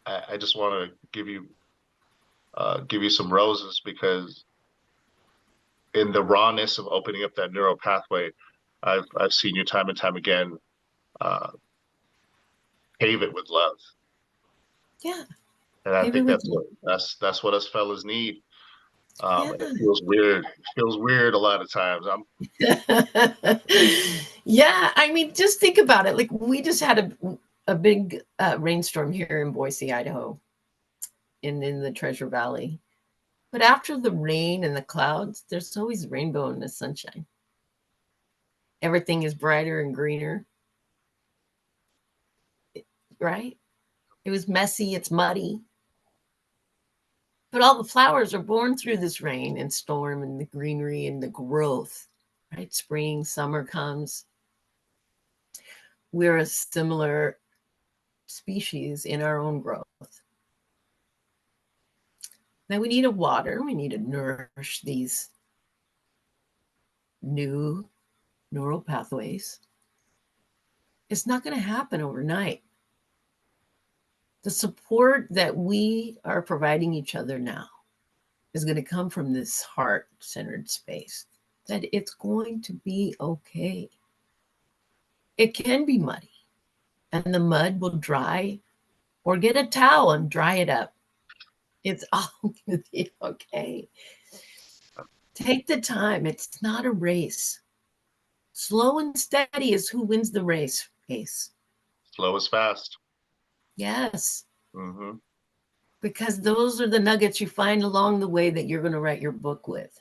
Speaker 3: I just want to give you some roses, because in the rawness of opening up that neural pathway, I've seen you time and time again uh, pave it with love,
Speaker 1: Yeah.
Speaker 3: and I
Speaker 1: Maybe
Speaker 3: think
Speaker 1: with
Speaker 3: that's
Speaker 1: you.
Speaker 3: what us fellas need.
Speaker 1: Yeah.
Speaker 3: And it feels weird. It feels weird a lot of times.
Speaker 1: Yeah. I mean, just think about it. Like we just had a big rainstorm here in Boise, Idaho, in the Treasure Valley. But after the rain and the clouds, there's always rainbow and the sunshine. Everything is brighter and greener, right? It was messy, it's muddy, but all the flowers are born through this rain and storm and the greenery and the growth, right? Spring, summer comes. We're a similar species in our own growth. Now we need a water, we need to nourish these new neural pathways. It's not going to happen overnight. The support that we are providing each other now is going to come from this heart centered space, that it's going to be okay. It can be muddy, and the mud will dry, or get a towel and dry it up. It's all going to be okay. Take the time. It's not a race. Slow and steady is who wins the race. Pace.
Speaker 3: Slow is fast.
Speaker 1: Yes,
Speaker 3: Hmm.
Speaker 1: because those are the nuggets you find along the way that you're going to write your book with.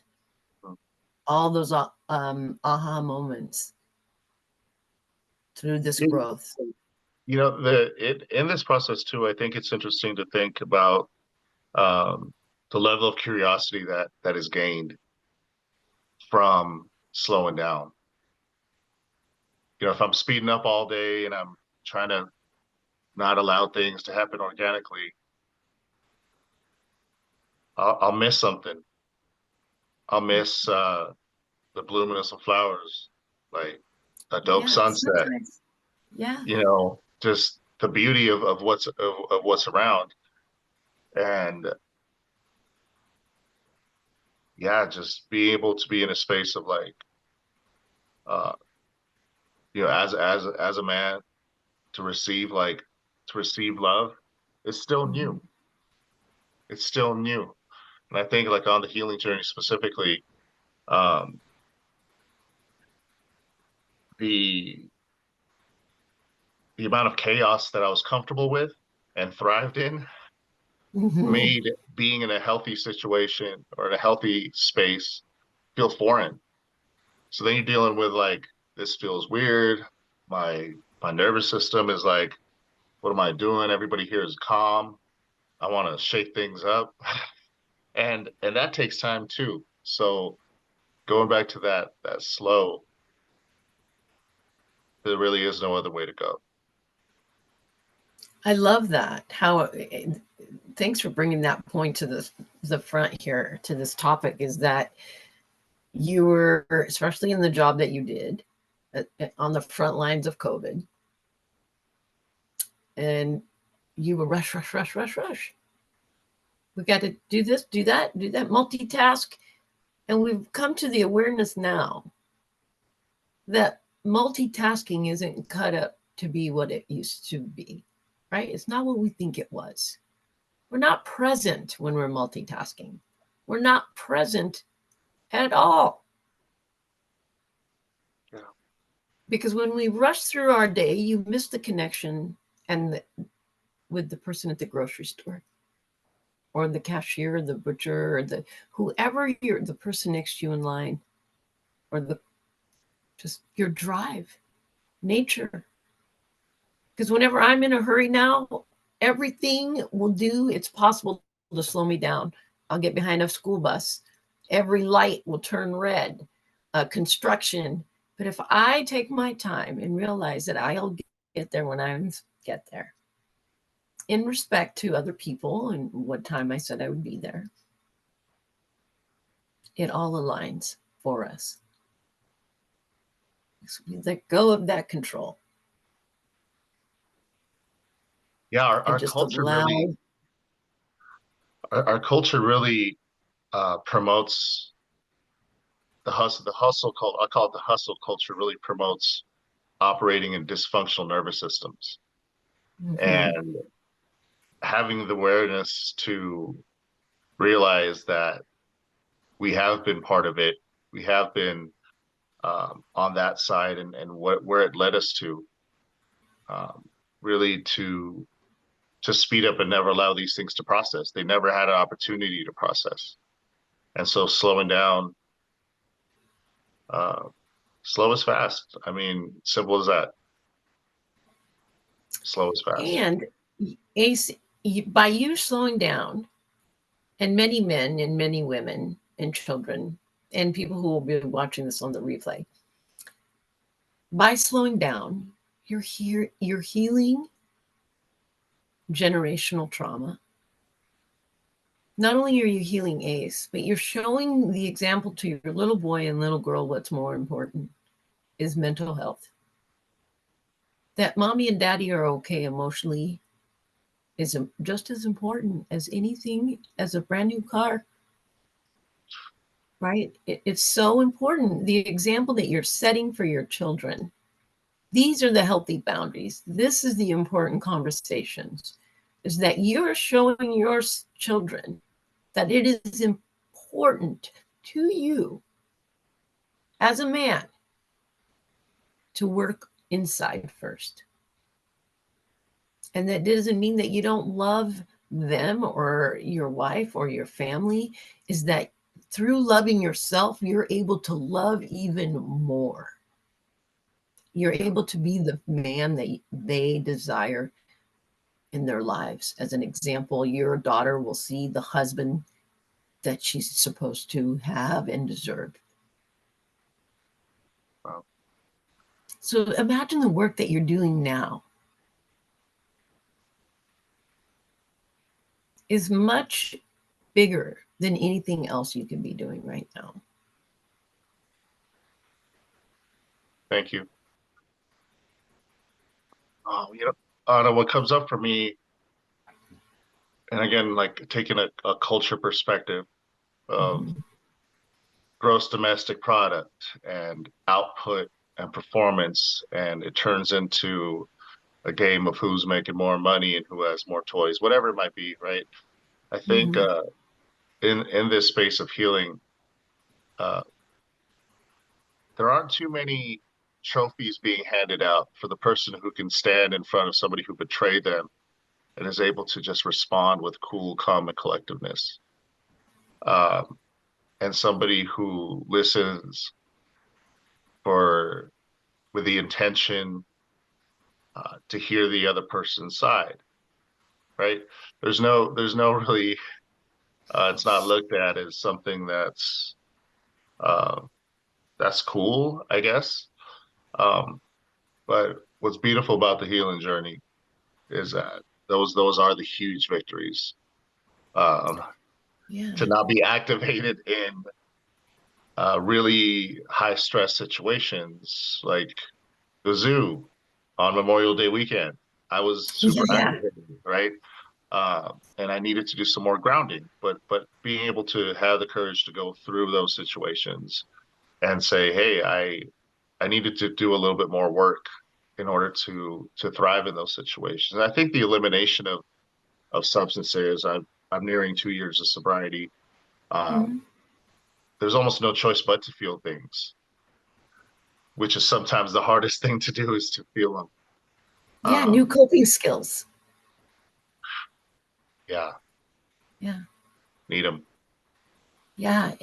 Speaker 1: All those aha moments through this growth.
Speaker 3: In this process too, I think it's interesting to think about um, the level of curiosity that is gained from slowing down. If I'm speeding up all day and I'm trying to not allow things to happen organically, I'll miss something. I'll miss the blooming of some flowers, like a dope
Speaker 1: Yeah,
Speaker 3: sunset.
Speaker 1: sometimes. Yeah.
Speaker 3: Just the beauty of what's around, and yeah, just be able to be in a space of like, uh, as a man, to receive love is still
Speaker 1: Mhm.
Speaker 3: new. It's still new, and I think like on the healing journey specifically, um, the the amount of chaos that I was comfortable with and thrived in
Speaker 1: Mhm.
Speaker 3: made being in a healthy situation or in a healthy space feel foreign. So then you're dealing with like, this feels weird. My my nervous system is like, what am I doing? Everybody here is calm. I want to shake things up. And that takes time too. So going back to that slow, there really is no other way to go.
Speaker 1: I love that. How thanks for bringing that point to the front here to this topic, is that you were, especially in the job that you did, on the front lines of COVID, and you were rush, rush, rush, rush, rush. We got to do this, do that, multitask. And we've come to the awareness now that multitasking isn't cut up to be what it used to be, right? It's not what we think it was. We're not present when we're multitasking. We're not present at all.
Speaker 3: Yeah.
Speaker 1: Because when we rush through our day, you miss the connection with the person at the grocery store, or the cashier, or the butcher, or the person next to you in line, or just your drive, nature. Because whenever I'm in a hurry now, everything will do it's possible to slow me down. I'll get behind a school bus. Every light will turn red. Construction. But if I take my time and realize that I'll get there when I get there, in respect to other people and what time I said I would be there, it all aligns for us. So we let go of that control.
Speaker 3: Yeah,
Speaker 1: And just allow.
Speaker 3: Our culture really promotes the hustle. I call it the hustle culture. Really promotes operating in dysfunctional nervous systems, and having the awareness to realize that we have been part of it. We have been on that side, and where it led us to, really to speed up and never allow these things to process. They never had an opportunity to process. And so slowing down, uh, slow is fast. I mean, simple as that. Slow is fast.
Speaker 1: And Ace, by you slowing down, and many men and many women and children and people who will be watching this on the replay, by slowing down, you're healing generational trauma. Not only are you healing Ace, but you're showing the example to your little boy and little girl what's more important is mental health. That mommy and daddy are okay emotionally is just as important as anything, as a brand new car, right? It's so important. The example that you're setting for your children, these are the healthy boundaries. This is the important conversations, is that you're showing your children that it is important to you as a man to work inside first. And that doesn't mean that you don't love them or your wife or your family, is that through loving yourself, you're able to love even more. You're able to be the man that they desire in their lives. As an example, your daughter will see the husband that she's supposed to have and deserve.
Speaker 3: Wow.
Speaker 1: So imagine the work that you're doing now is much bigger than anything else you can be doing right now.
Speaker 3: Thank you. Anna, what comes up for me, and again, like taking a culture perspective of gross domestic product and output and performance, and it turns into a game of who's making more money and who has more toys, whatever it might be, right? I think in this space of healing, uh, there aren't too many trophies being handed out for the person who can stand in front of somebody who betrayed them and is able to just respond with cool, calm, and collectiveness. And somebody who listens for with the intention to hear the other person's side, right? There's no really, it's not looked at as something uh, that's cool, I guess. Um, but what's beautiful about the healing journey is that those are the huge victories. To not be activated in really high stress situations like the zoo on Memorial Day weekend. I was super
Speaker 1: Yeah.
Speaker 3: activated, right? and I needed to do some more grounding. But being able to have the courage to go through those situations and say, hey, I needed to do a little bit more work in order to thrive in those situations. And I think the elimination of substances, I'm nearing 2 years of sobriety.
Speaker 1: Mhm.
Speaker 3: There's almost no choice but to feel things, which is sometimes the hardest thing to do, is to feel them.
Speaker 1: Yeah, new coping skills.
Speaker 3: Yeah,
Speaker 1: Yeah.
Speaker 3: need them.
Speaker 1: Yeah,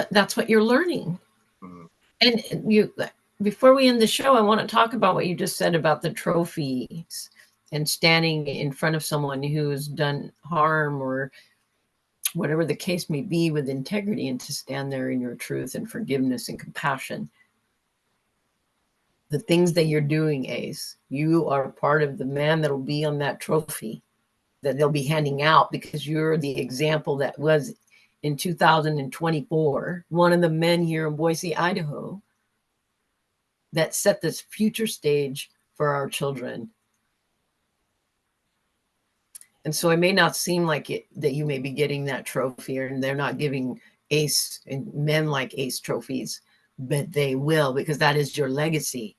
Speaker 1: that's what you're learning.
Speaker 3: Mhm.
Speaker 1: And you, before we end the show, I want to talk about what you just said about the trophies and standing in front of someone who's done harm or whatever the case may be with integrity, and to stand there in your truth and forgiveness and compassion. The things that you're doing, Ace, you are part of the man that'll be on that trophy that they'll be handing out, because you're the example that was in 2024, one of the men here in Boise, Idaho, that set this future stage for our children. And so it may not seem like it that you may be getting that trophy, and they're not giving Ace and men like Ace trophies, but they will, because that is your legacy.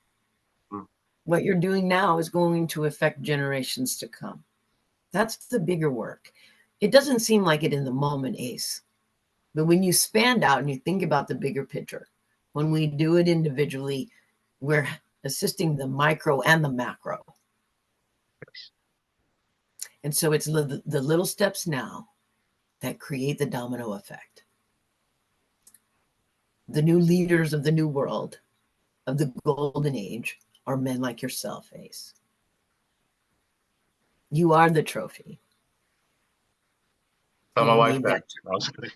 Speaker 3: Mm.
Speaker 1: What you're doing now is going to affect generations to come. That's the bigger work. It doesn't seem like it in the moment, Ace, but when you span out and you think about the bigger picture, when we do it individually, we're assisting the micro and the macro. And so it's the little steps now that create the domino effect. The new leaders of the new world, of the golden age, are men like yourself, Ace. You are the trophy.
Speaker 3: Tell my
Speaker 1: You
Speaker 3: wife
Speaker 1: need
Speaker 3: that.
Speaker 1: that.
Speaker 3: I was kidding.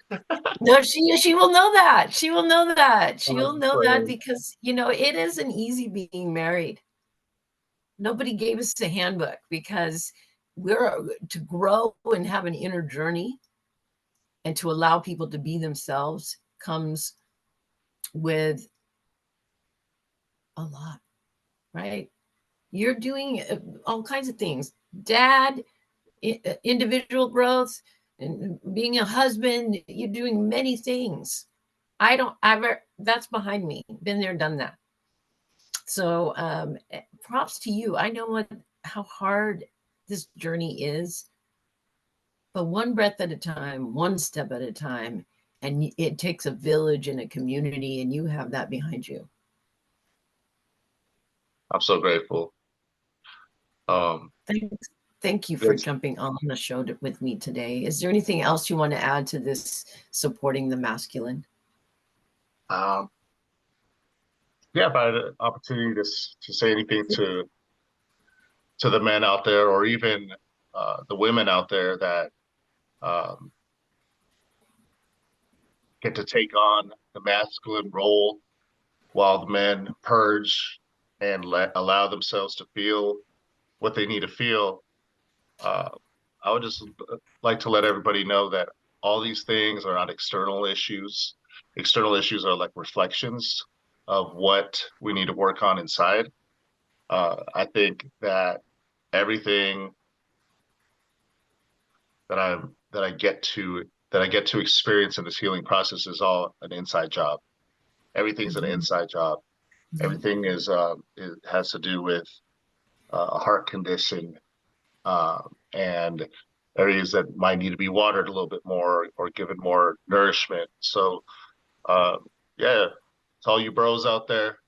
Speaker 1: No, she will know that. She will know that. She
Speaker 3: I
Speaker 1: will
Speaker 3: was
Speaker 1: know that,
Speaker 3: playing.
Speaker 1: because it isn't easy being married. Nobody gave us a handbook, because we're to grow and have an inner journey and to allow people to be themselves comes with a lot, right? You're doing all kinds of things. Dad, individual growth, and being a husband, you're doing many things. I don't ever, that's behind me. Been there, done that. So props to you. I know how hard this journey is, but one breath at a time, one step at a time. And it takes a village and a community, and you have that behind you.
Speaker 3: I'm so grateful.
Speaker 1: Thanks. Thank you for
Speaker 3: It's,
Speaker 1: jumping on the show with me today. Is there anything else you want to add to this supporting the masculine?
Speaker 3: um, yeah, if I had an opportunity to say anything to the men out there, or even the women out there that um, get to take on the masculine role while the men purge and allow themselves to feel what they need to feel. Uh, I would just like to let everybody know that all these things are not external issues. External issues are like reflections of what we need to work on inside. I think that everything that I get to experience in this healing process is all an inside job. Everything's an inside job. Everything it has to do with a heart condition, and areas that might need to be watered a little bit more or given more nourishment. So, uh, yeah, to all you bros out there,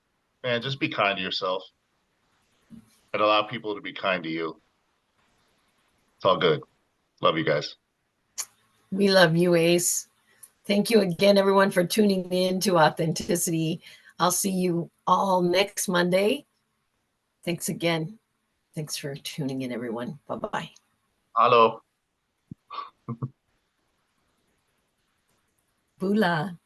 Speaker 3: man, just be kind to yourself and allow people to be kind to you. It's all good. Love you guys.
Speaker 1: We love you, Ace. Thank you again, everyone, for tuning in to Authenticity. I'll see you all next Monday. Thanks again. Thanks for tuning in, everyone. Bye-bye.
Speaker 3: Hello.
Speaker 1: Bula.